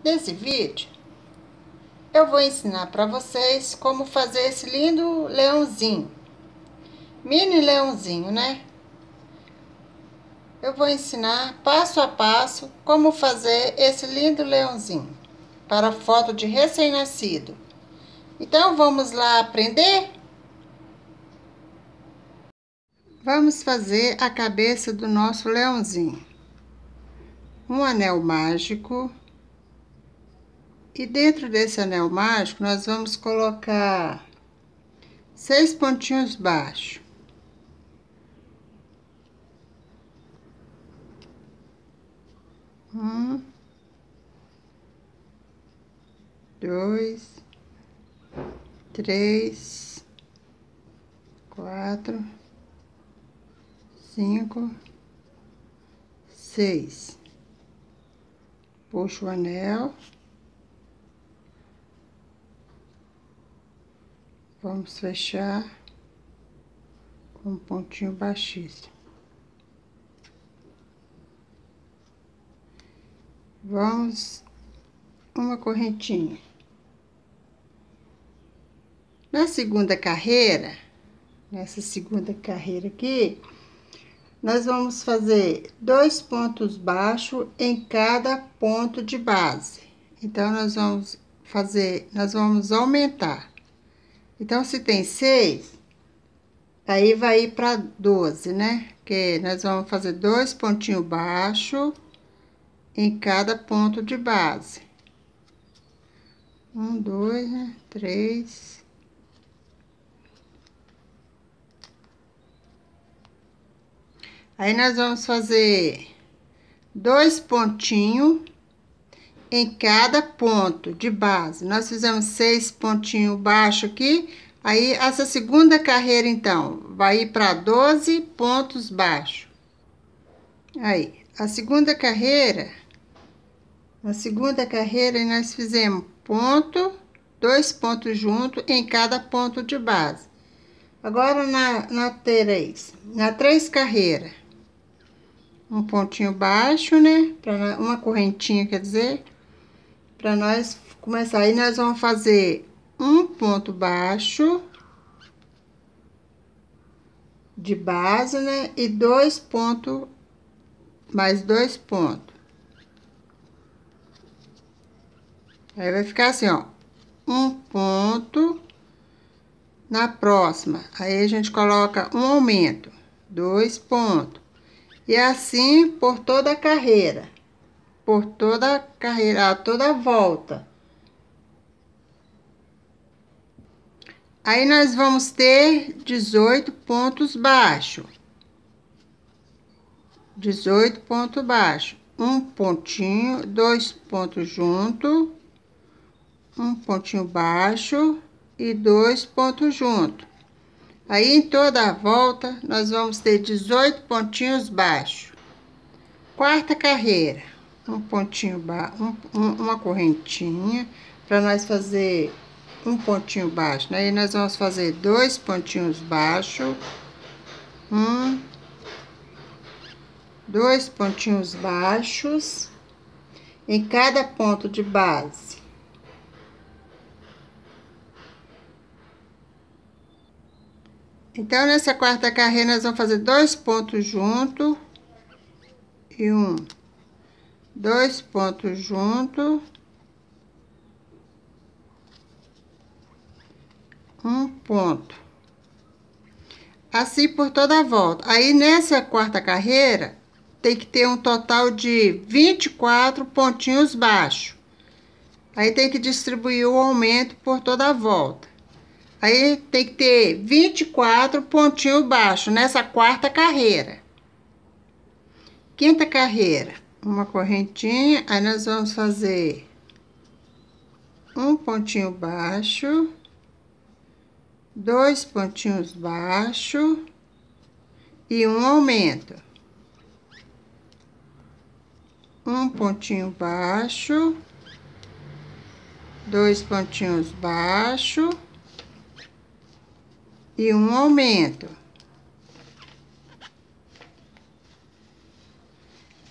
Nesse vídeo, eu vou ensinar para vocês como fazer esse lindo leãozinho. Mini leãozinho, né? Eu vou ensinar passo a passo como fazer esse lindo leãozinho para foto de recém-nascido. Então, vamos lá aprender? Vamos fazer a cabeça do nosso leãozinho. Um anel mágico. E dentro desse anel mágico, nós vamos colocar 6 pontinhos baixos. Um, 2, 3, 4, 5, 6. Puxo o anel. Vamos fechar com um pontinho baixíssimo. Vamos uma correntinha. Na segunda carreira, nessa segunda carreira aqui, nós vamos fazer 2 pontos baixos em cada ponto de base. Então, nós vamos aumentar. Então, se tem 6, aí vai ir para 12, né? Que nós vamos fazer 2 pontinhos baixos em cada ponto de base. 1, 2, né? 3. Aí, nós vamos fazer 2 pontinhos em cada ponto de base. Nós fizemos 6 pontinhos baixos aqui. Aí, essa segunda carreira, então, vai ir para 12 pontos baixos. Aí, a segunda carreira, nós fizemos ponto, 2 pontos juntos em cada ponto de base. Agora, na 3 carreiras, um pontinho baixo, né? Uma correntinha, quer dizer, para nós começar. Aí, nós vamos fazer um ponto baixo de base, né? E 2 pontos, mais 2 pontos. Aí, vai ficar assim, ó, um ponto. Na próxima, aí a gente coloca um aumento, 2 pontos. E assim por toda a carreira. Por toda a carreira, toda a volta. Aí, nós vamos ter 18 pontos baixos. 18 pontos baixos. Um pontinho, 2 pontos junto. Um pontinho baixo e 2 pontos junto. Aí, em toda a volta, nós vamos ter 18 pontinhos baixos. Quarta carreira, um pontinho baixo, uma correntinha, para nós fazer um pontinho baixo. Aí, nós vamos fazer 2 pontinhos baixos, 2 pontinhos baixos em cada ponto de base. Então, nessa quarta carreira, nós vamos fazer 2 pontos juntos e 2 pontos juntos, um ponto. Assim por toda a volta. Aí, nessa quarta carreira, tem que ter um total de 24 pontinhos baixos. Aí, tem que distribuir o aumento por toda a volta. Aí, tem que ter 24 pontinhos baixos nessa quarta carreira. Quinta carreira, uma correntinha. Aí, nós vamos fazer um pontinho baixo, 2 pontinhos baixos e um aumento. Um pontinho baixo, 2 pontinhos baixos e um aumento.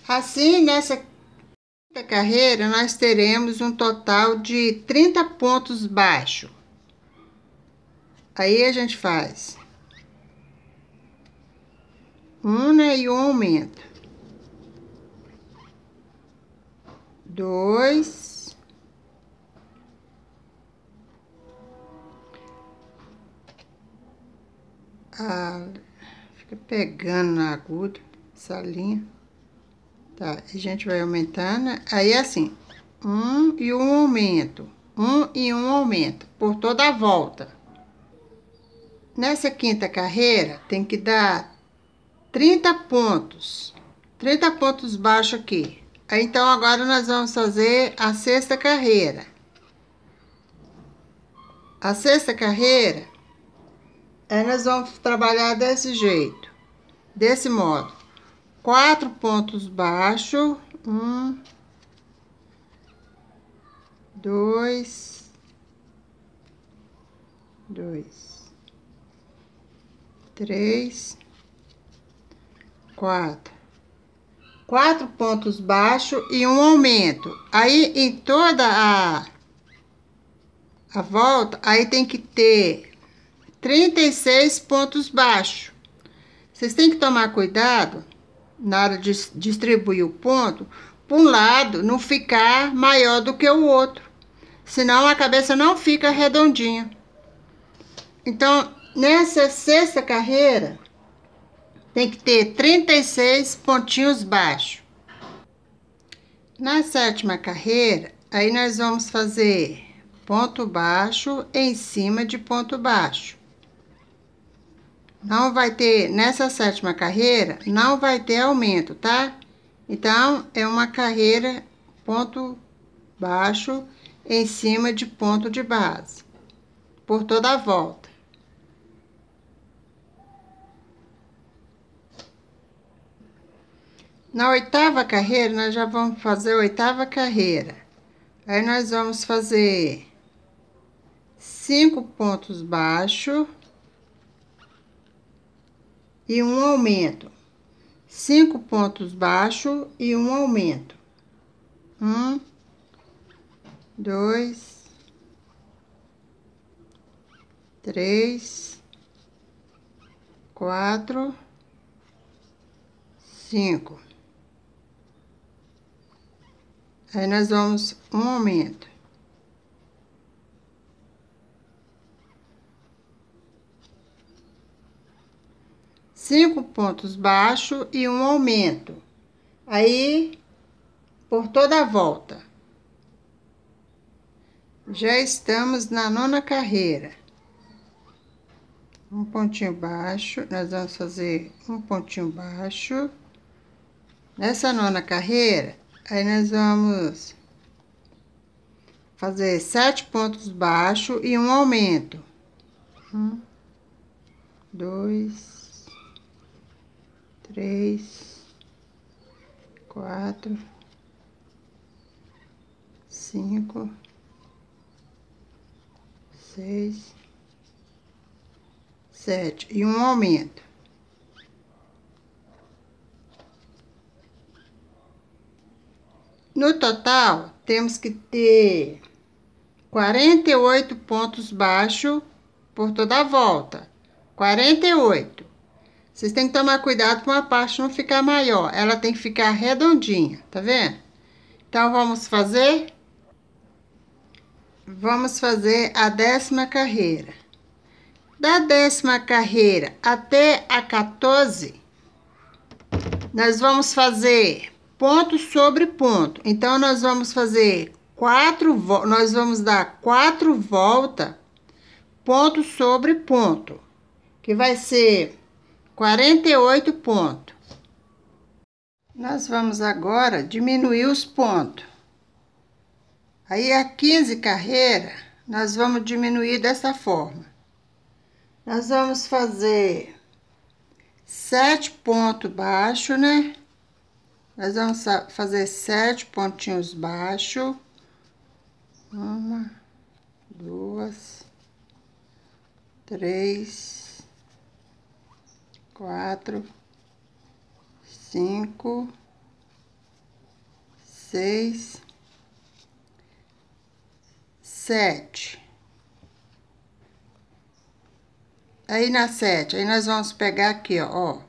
Assim, nessa carreira, nós teremos um total de 30 pontos baixos. Aí a gente faz um, né, e um aumento. 2. Fica pegando na agulha essa linha. Tá, a gente vai aumentando, né? Aí, assim, um e um aumento. Um e um aumento, por toda a volta. Nessa quinta carreira, tem que dar 30 pontos. 30 pontos baixos aqui. Aí, então, agora nós vamos fazer a sexta carreira. A sexta carreira, aí nós vamos trabalhar desse jeito. Desse modo. 4 pontos baixos. 1, 2, 3, 4. 4 pontos baixos e um aumento. Aí, em toda a volta, aí tem que ter 36 pontos baixos. Vocês têm que tomar cuidado na hora de distribuir o ponto, para um lado não ficar maior do que o outro. Senão a cabeça não fica redondinha. Então, nessa sexta carreira, tem que ter 36 pontinhos baixos. Na sétima carreira, aí nós vamos fazer ponto baixo em cima de ponto baixo. Não vai ter, nessa sétima carreira, não vai ter aumento, tá? Então, é uma carreira ponto baixo em cima de ponto de base, por toda a volta. Na oitava carreira, nós já vamos fazer a oitava carreira. Aí, nós vamos fazer 5 pontos baixos e um aumento. 5 pontos baixos e um aumento. 1, 2, 3, 4, 5. Aí, nós vamos um aumento. Cinco pontos baixos e um aumento. Aí, por toda a volta. Já estamos na nona carreira. Um pontinho baixo, nós vamos fazer um pontinho baixo. Nessa nona carreira, aí nós vamos fazer 7 pontos baixos e um aumento. 1, 2, 3, 4, 5, 6, 7 e um aumento. No total, temos que ter 48 pontos baixos por toda a volta. 48. Vocês têm que tomar cuidado para uma parte não ficar maior. Ela tem que ficar redondinha, tá vendo? Então, vamos fazer? Vamos fazer a 10ª carreira. Da 10ª carreira até a 14, nós vamos fazer ponto sobre ponto. Então, nós vamos fazer nós vamos dar 4 voltas, ponto sobre ponto, que vai ser 48 pontos. Nós vamos agora diminuir os pontos. Aí, a 15 carreira, nós vamos diminuir dessa forma. Nós vamos fazer 7 pontos baixos, né? Nós vamos fazer 7 pontinhos baixos. 1, 2, 3, 4, 5, 6, 7. Aí, na 7, aí nós vamos pegar aqui, ó.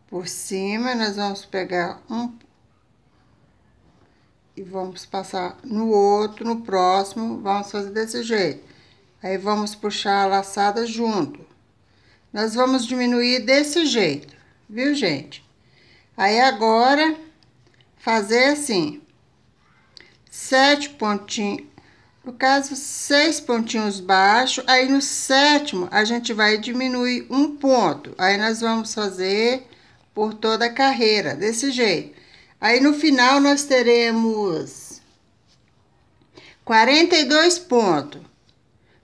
Por cima, nós vamos pegar um e vamos passar no outro, no próximo, vamos fazer desse jeito. Aí, vamos puxar a laçada junto. Nós vamos diminuir desse jeito, viu, gente? Aí, agora, fazer assim, 7 pontinhos, no caso, 6 pontinhos baixos, aí no 7º, a gente vai diminuir um ponto. Aí, nós vamos fazer por toda a carreira, desse jeito. Aí, no final, nós teremos 42 pontos.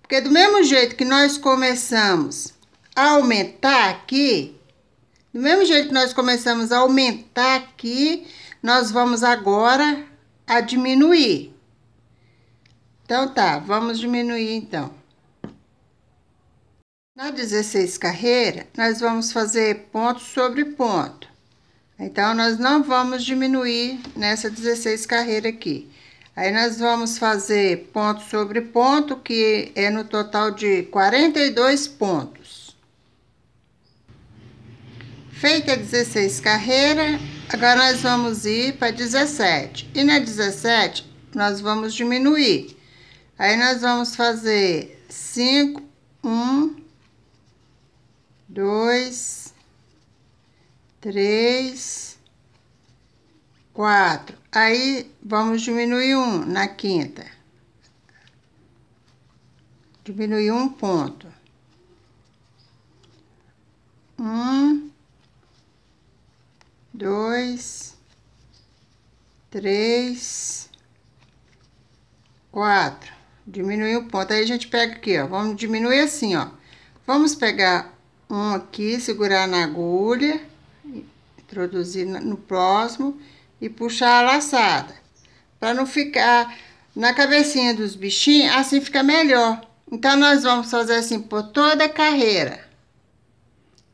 Porque do mesmo jeito que nós começamos a aumentar aqui, do mesmo jeito que nós começamos a aumentar aqui, nós vamos agora a diminuir. Então, tá, vamos diminuir, então. Na 16 carreira, nós vamos fazer ponto sobre ponto. Então, nós não vamos diminuir nessa 16 carreira aqui. Aí, nós vamos fazer ponto sobre ponto, que é no total de 42 pontos. Feita 16 carreira, agora nós vamos ir para 17. E na 17, nós vamos diminuir. Aí, nós vamos fazer 5, 1, 2, 3, 4. Aí, vamos diminuir um na quinta. Diminuir um ponto. 1, 2, 3, 4. Diminuir o ponto. Aí, a gente pega aqui, ó. Vamos diminuir assim, ó. Vamos pegar um aqui, segurar na agulha, introduzir no próximo e puxar a laçada. Para não ficar na cabecinha dos bichinhos, assim fica melhor. Então, nós vamos fazer assim por toda a carreira.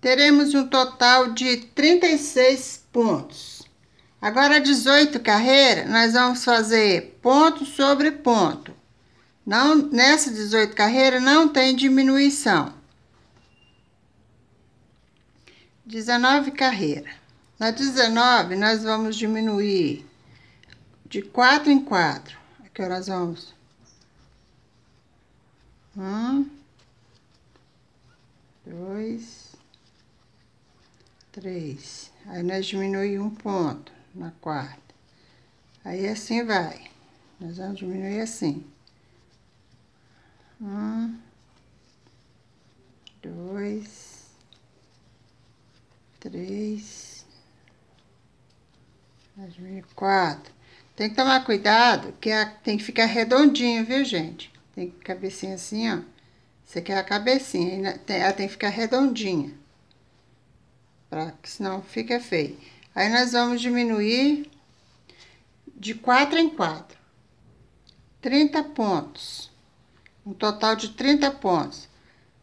Teremos um total de 36 pontos. Agora, 18 carreiras, nós vamos fazer ponto sobre ponto. Não, nessa 18 carreiras não tem diminuição. 19 carreiras. Na 19, nós vamos diminuir de 4 em 4. Aqui nós vamos. 1, 2, 3. Aí, nós diminuímos um ponto na quarta. Aí, assim vai. Nós vamos diminuir assim. 1, 2, 3, 4. Tem que tomar cuidado, que tem que ficar redondinho, viu, gente? Tem que cabecinha assim, ó. Isso aqui é a cabecinha, ela tem que ficar redondinha. Que senão fica feio. Aí, nós vamos diminuir de 4 em 4. 30 pontos. Um total de 30 pontos.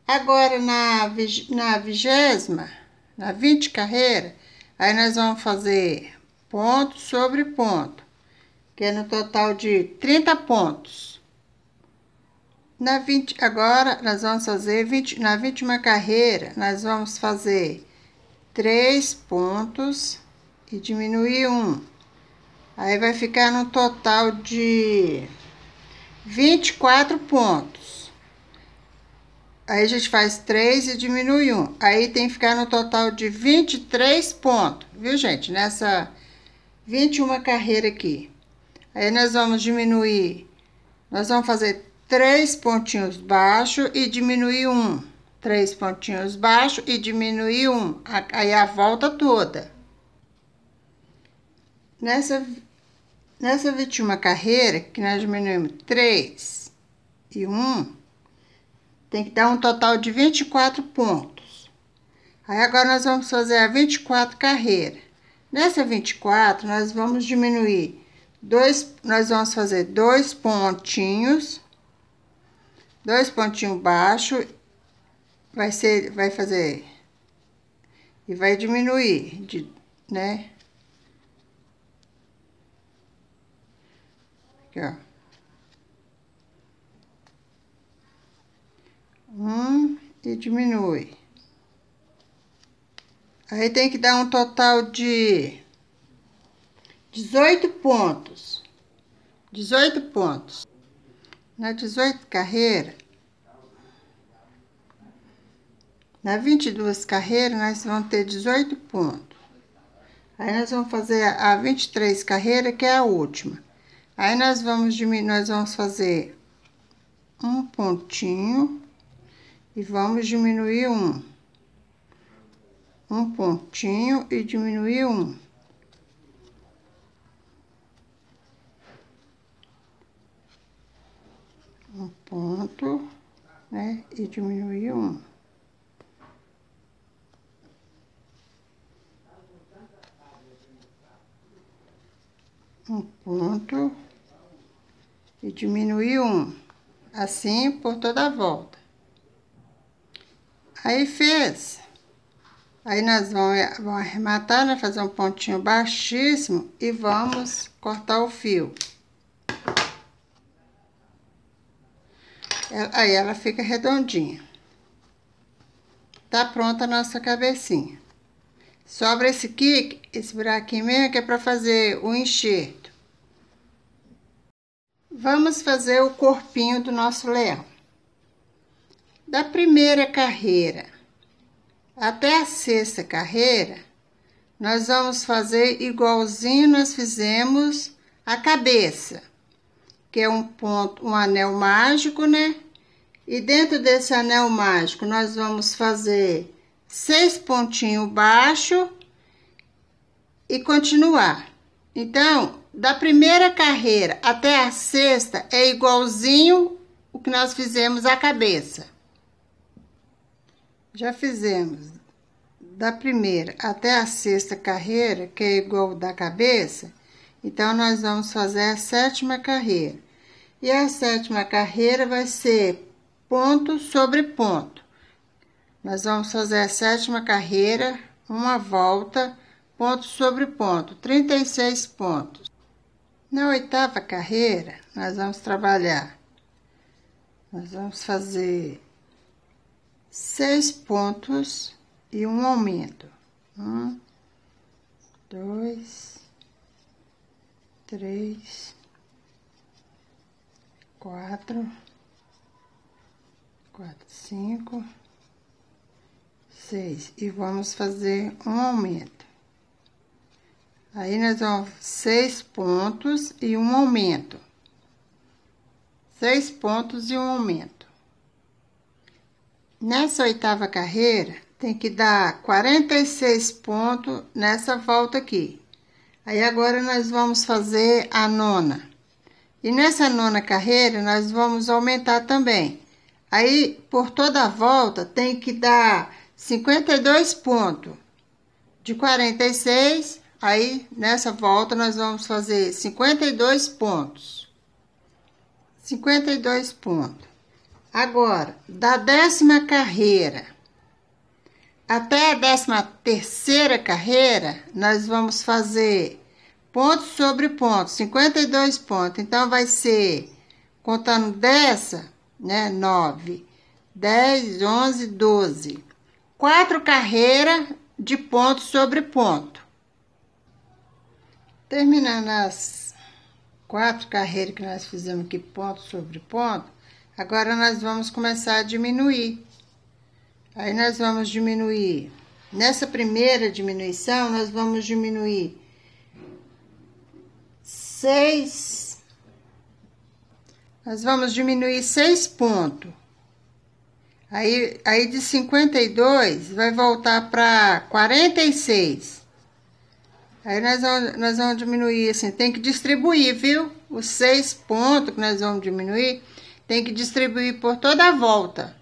Agora, na 20ª, na 20 carreira, aí nós vamos fazer ponto sobre ponto, que é no total de 30 pontos. Agora, nós vamos fazer na 20ª carreira, nós vamos fazer 3 pontos e diminuir um. Aí, vai ficar no total de 24 pontos. Aí, a gente faz 3 e diminui um. Aí, tem que ficar no total de 23 pontos, viu, gente? Nessa 21ª carreira aqui. Aí, nós vamos diminuir, nós vamos fazer 3 pontinhos baixos e diminuir um. 3 pontinhos baixos e diminuir um. Aí, a volta toda. Nessa 21ª carreira, que nós diminuímos 3 e 1, tem que dar um total de 24 pontos. Aí, agora, nós vamos fazer a 24 carreira. Nessa 24, nós vamos diminuir nós vamos fazer 2 pontinhos baixos, vai fazer, e vai diminuir, né? Aqui, ó. 1 e diminui. Aí tem que dar um total de 18 pontos. 18 pontos. Na 18 carreiras, na 22 carreiras, nós vamos ter 18 pontos. Aí nós vamos fazer a 23 carreira, que é a última. Aí nós vamos fazer um pontinho e vamos diminuir um. Um pontinho e diminuir um. Um ponto, né? E diminuir um. Um ponto e diminuir um. Assim por toda a volta. Aí fez. Aí nós vamos arrematar, né? Fazer um pontinho baixíssimo e vamos cortar o fio. Aí ela fica redondinha. Tá pronta a nossa cabecinha. Sobra esse aqui, esse buraquinho mesmo, que é para fazer o enxerto. Vamos fazer o corpinho do nosso leão. Da primeira carreira até a sexta carreira, nós vamos fazer igualzinho nós fizemos a cabeça, que é um ponto, um anel mágico, né? E dentro desse anel mágico, nós vamos fazer 6 pontinhos baixos e continuar. Então, da primeira carreira até a sexta, é igualzinho o que nós fizemos a cabeça. Já fizemos da primeira até a sexta carreira, que é igual da cabeça, então nós vamos fazer a sétima carreira. E a sétima carreira vai ser ponto sobre ponto. Nós vamos fazer a sétima carreira, uma volta, ponto sobre ponto, 36 pontos. Na oitava carreira, nós vamos trabalhar. Nós vamos fazer 6 pontos e um aumento. 1, 2, 3, 4, 5, 6. E vamos fazer um aumento. Aí nós vamos 6 pontos e um aumento. 6 pontos e um aumento. Nessa oitava carreira, tem que dar 46 pontos nessa volta aqui. Aí agora nós vamos fazer a nona. E nessa nona carreira, nós vamos aumentar também. Aí, por toda a volta, tem que dar 52 pontos. De 46, aí nessa volta nós vamos fazer 52 pontos. 52 pontos. Agora, da 10ª carreira até a 13ª carreira, nós vamos fazer ponto sobre ponto, 52 pontos. Então, vai ser, contando dessa, né, 9, 10, 11, 12. 4 carreiras de ponto sobre ponto. Terminando as 4 carreiras que nós fizemos aqui, ponto sobre ponto, agora nós vamos começar a diminuir. Aí nós vamos diminuir. Nessa primeira diminuição, nós vamos diminuir 6. Nós vamos diminuir 6 pontos. Aí de 52 vai voltar para 46. Aí nós vamos diminuir assim, tem que distribuir, viu? Os 6 pontos que nós vamos diminuir, tem que distribuir por toda a volta.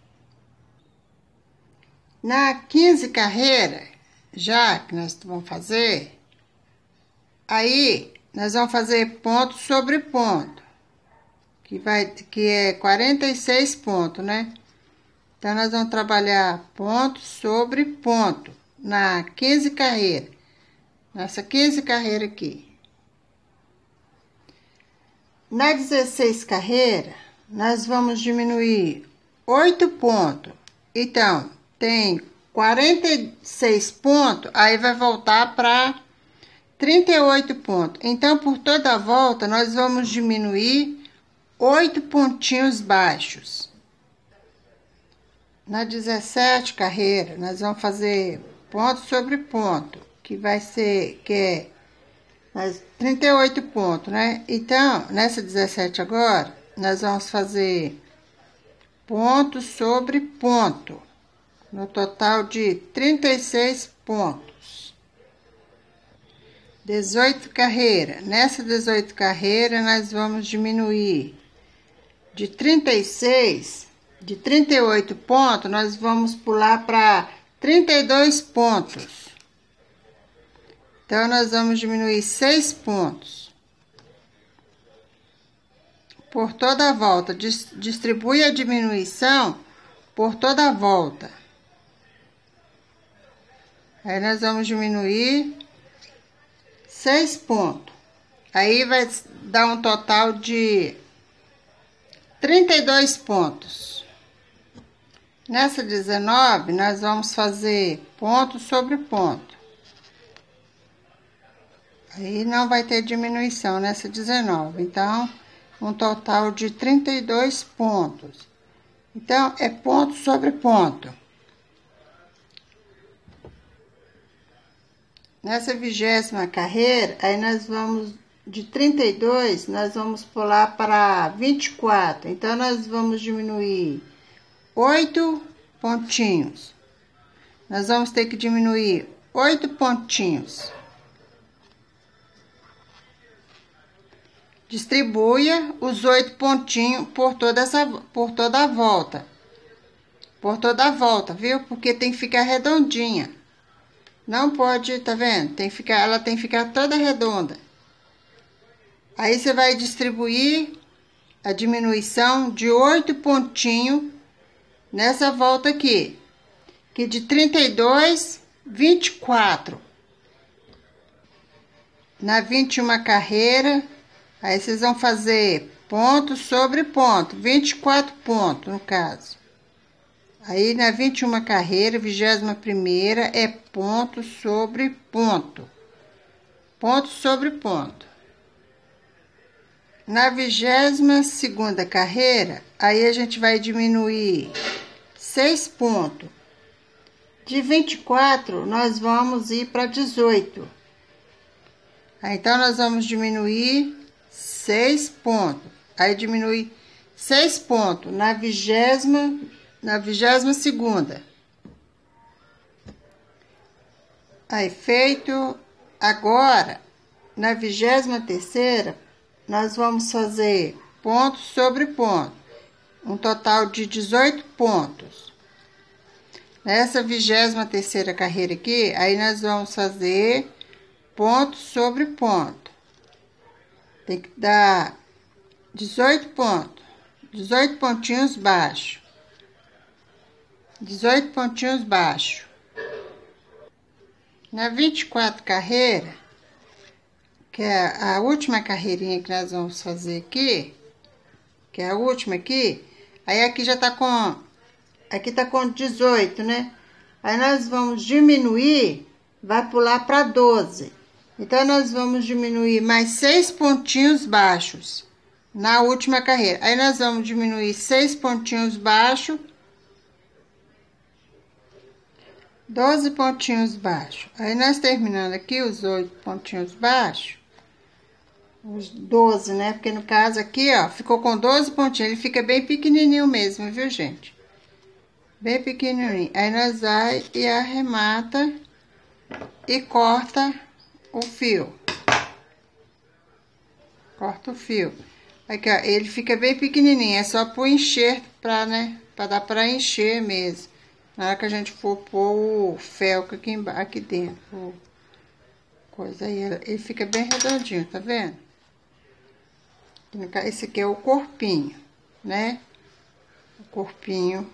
Na 15 carreira, já que nós vamos fazer, aí nós vamos fazer ponto sobre ponto, que é 46 pontos, né? Então, nós vamos trabalhar ponto sobre ponto na 15 carreira. Nessa 15 carreira aqui. Na 16 carreira, nós vamos diminuir 8 pontos. Então, tem 46 pontos, aí vai voltar para 38 pontos. Então, por toda a volta, nós vamos diminuir 8 pontinhos baixos. Na 17 carreira, nós vamos fazer ponto sobre ponto, que vai ser, 38 pontos, né? Então, nessa 17 agora, nós vamos fazer ponto sobre ponto, no total de 36 pontos. 18 carreira. Nessa 18 carreira, nós vamos diminuir de 38 pontos, nós vamos pular para 32 pontos. Então, nós vamos diminuir 6 pontos. Por toda a volta, distribui a diminuição por toda a volta. Aí, nós vamos diminuir 6 pontos. Aí, vai dar um total de 32 pontos. Nessa 19, nós vamos fazer ponto sobre ponto. Aí não vai ter diminuição nessa 19. Então, um total de 32 pontos. Então, é ponto sobre ponto. Nessa 20ª carreira, aí nós vamos, de 32, nós vamos pular para 24. Então, nós vamos diminuir 8 pontinhos. Nós vamos ter que diminuir 8 pontinhos. Distribua os 8 pontinhos por toda a volta. Por toda a volta, viu? Porque tem que ficar redondinha. Não pode, tá vendo? Ela tem que ficar toda redonda. Aí, você vai distribuir a diminuição de 8 pontinhos nessa volta aqui. Que de 32, 24. Na 21ª carreira, aí vocês vão fazer ponto sobre ponto, 24 pontos no caso. Aí, na 21ª carreira, 21ª, é ponto sobre ponto. Ponto sobre ponto. Na 22ª carreira, aí a gente vai diminuir 6 pontos. De 24, nós vamos ir para 18. Aí, então, nós vamos diminuir 6 pontos. Aí, diminui 6 pontos na 22ª. Aí, feito. Agora, na 23ª, nós vamos fazer ponto sobre ponto. Um total de 18 pontos. Nessa 23ª carreira aqui, aí nós vamos fazer ponto sobre ponto. Tem que dar 18 pontos. 18 pontinhos baixos. 18 pontinhos baixos. Na 24 carreira, que é a última carreirinha que nós vamos fazer aqui, que é a última aqui, aí aqui já tá com, aqui tá com 18, né? Aí nós vamos diminuir, vai pular para 12. Então, nós vamos diminuir mais 6 pontinhos baixos na última carreira. Aí, nós vamos diminuir 6 pontinhos baixos, 12 pontinhos baixos. Aí, nós terminando aqui os 8 pontinhos baixos, os 12, né? Porque no caso aqui, ó, ficou com 12 pontinhos. Ele fica bem pequenininho mesmo, viu, gente? Bem pequenininho. Aí, nós vai e arremata e corta o fio. Corta o fio. Aqui, ó, ele fica bem pequenininho. É só pôr enxerto pra, né? Pra dar pra encher mesmo. Na hora que a gente for pôr o feltro aqui dentro. Coisa aí. Ele fica bem redondinho, tá vendo? Esse aqui é o corpinho, né? O corpinho